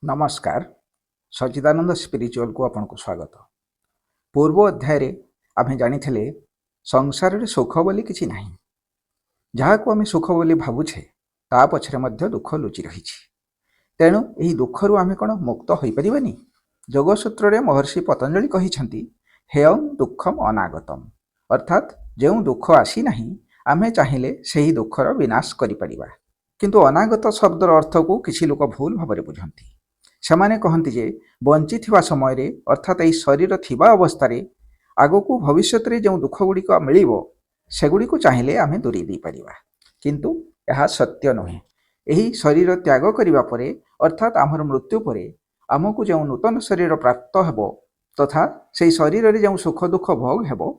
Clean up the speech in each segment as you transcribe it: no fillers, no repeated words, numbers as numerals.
नमस्कार। सच्चिदानंद स्पिरिचुअल को आपन को स्वागत। पूर्व अध्याय आम जानी संसार रे सुख बोली किछि नाही। जहाँ को आम सुख बोली भावुछे ता पछरे मध्य दुख लुचि रही। तेणु यही दुख रु आम कौन मुक्त हो पारिबानी। जोगसूत्र महर्षि पतंजलि कहिछंती हेयं दुखम अनागतम, अर्थात जो दुख आसी नाही आमे चाहिले सेही दुखर विनाश करि परिबा। किंतु अनागत शब्दर अर्थ को किछि लोक भूल भाव बुझंती। सेमाने कहती जे बंची थिबा समय रे, अर्थात यही शरीर थिबा अवस्था आगकू भविष्य रे जो दुख गुड़िक मिलिबो सेगुड़िक चाहिए आमे दूरी दे परिबा। किंतु यह सत्य नुहे। यही शरीर त्याग करिबा परे, अर्थात आमर मृत्यु परे आमको जो नूतन शरीर प्राप्त हेबो तथा से शरीर रे जो सुख दुख भोग हेबो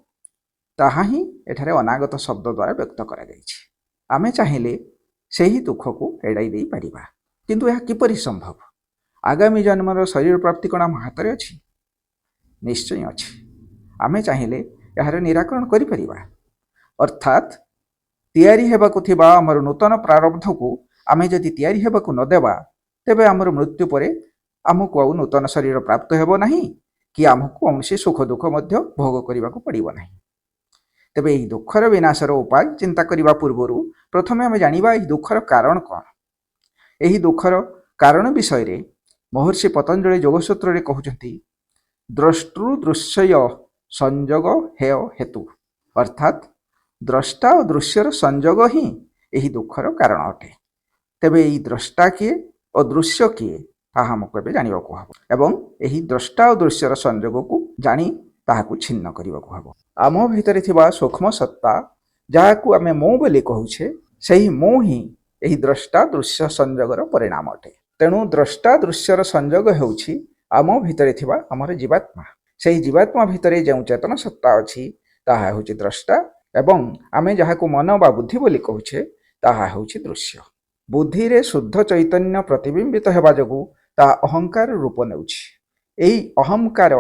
ताहा ही एठारे अनागत शब्द द्वारा व्यक्त करा जायछि। आमे चाहिए सेही दुख को एड़ाई दे परिबा। किंतु यह किपरि संभव? आगामी जन्मर शरीर प्राप्ति कौन आम हाथ में अच्छी? निश्चय अच्छी। आमे चाहिए यार निराकरण करिपरिबा। अर्थात तैयारी हेबाकु थिबा आमर नूतन प्रारब्ध को आमे जदि तैयारी हेबाकु न देबा तेबे आमर मृत्यु परे आमको आउ नूतन शरीर प्राप्त हेबो नहीं कि आमको कौनसी सुख दुख मध्य भोग करने पड़िबो नहीं। तेबे यही दुखर विनाशर उपाय चिंता करने पूर्व प्रथमे आमे जानिबा यही दुखर कारण कौन। यही दुखर कारण विषय रे महर्षि पतंजलि जोगसूत्र कहते द्रष्टृ दृश्य संयोग हेय हेतु, अर्थात द्रष्टा और दृश्यर संयोग ही यही दुखर कारण अटे। तेबे यही द्रष्टा किए और दृश्य किए ताहा हमको एबे जानिबाकु हबो एवं यही द्रष्टा और दृश्यर संयोग को जानी ताहाकु छिन्न करिबाकु हबो। आम भितरे थिबा सूक्ष्म सत्ता जाहाकु आमे मो बोली कहूछे सेही मो ही यही द्रष्टा दृश्य संयोगर परिणाम अटे। तेणु द्रष्टा दृश्यर संयोग हेउछि आम भितरे थिबा आमर जीवात्मा। सेही जीवात्मा भितरे जो चेतन सत्ता अछि ताहा हेउछि द्रष्टा एवं आमे जहाकु मन बा बुद्धि बोली कहूछे ताहा हेउछि दृश्य। बुद्धि रे शुद्ध चैतन्य प्रतिबिंबित हेबा जोगु ता अहंकार रूप नेउछि। एही अहंकार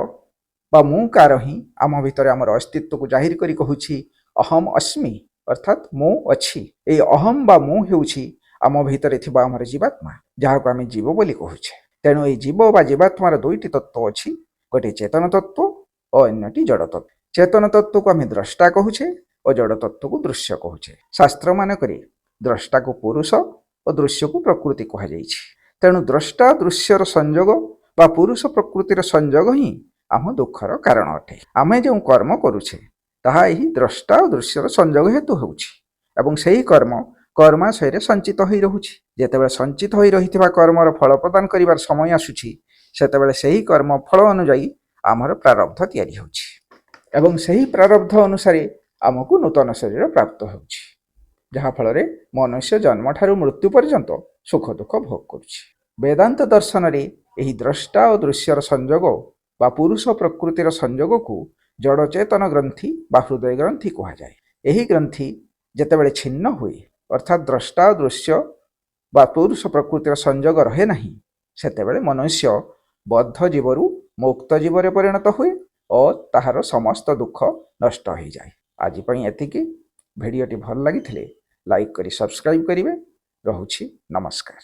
बा मुकार ही आम भितरे आमर अस्तित्व को जाहिर करी कहूछि अहम अस्मि, अर्थात मो अछि। एही अहम बा मो हेउछि आम भितरे थिबा आमर जीवात्मा जहाको आमे जीव बोली कहूछे। तेणु ये जीव बा जीवात्मार दुईटी तत्व अछि, गोटे चेतन तत्व और अन्यटी जड़ तत्व। चेतन तत्व को आमे द्रष्टा कहूछे और जड़ तत्व को दृश्य कहूछे। शास्त्र मानकरे द्रष्टा को पुरुष और दृश्य को प्रकृति कहा जाइछि। तेणु द्रष्टा दृश्यर संयोग बा पुरुष प्रकृतिर संयोग ही आम दुखर कारण अटे। आमे जो कर्म करूछे ताहा एही द्रष्टा और दृश्यर संयोग हेतु होउछि एवं सेही कर्म कर्माशय संचित हो रहुछि। जेतेबेले संचित हो रहिथिबा कर्मर फल प्रदान करिवार समय आसुछि सेतेबेले सेही कर्म फल अनुଯାयी आमर प्रारब्ध तैयारी होछि एवं सेही प्रारब्ध अनुसार आमको नूतन शरीर प्राप्त होछि, जहा फल रे मनुष्य जन्म ठारू मृत्यु पर्यंत सुख दुख भोग करुछि। वेदांत दर्शन रे एही द्रष्टा और दृश्यर संयोग बा पुरुष प्रकृतिर संयोग को जड़ चेतन ग्रंथि बा हृदय ग्रंथि कहा जाए। एही ग्रंथि जेतेबेले छिन्न हुए, अर्थात द्रष्टा और दृश्य बा पुरुष प्रकृतिर संयोग रहे नहीं, सेतेबेले मनुष्य बद्ध जीवरु मुक्त जीवरे परिणत हुए और ताहार समस्त दुख नष्ट हो जाए। आज पई एतिकी। भिडियोटी भल लागिथिले लाइक करी सब्सक्राइब करिवे। रहुछि नमस्कार।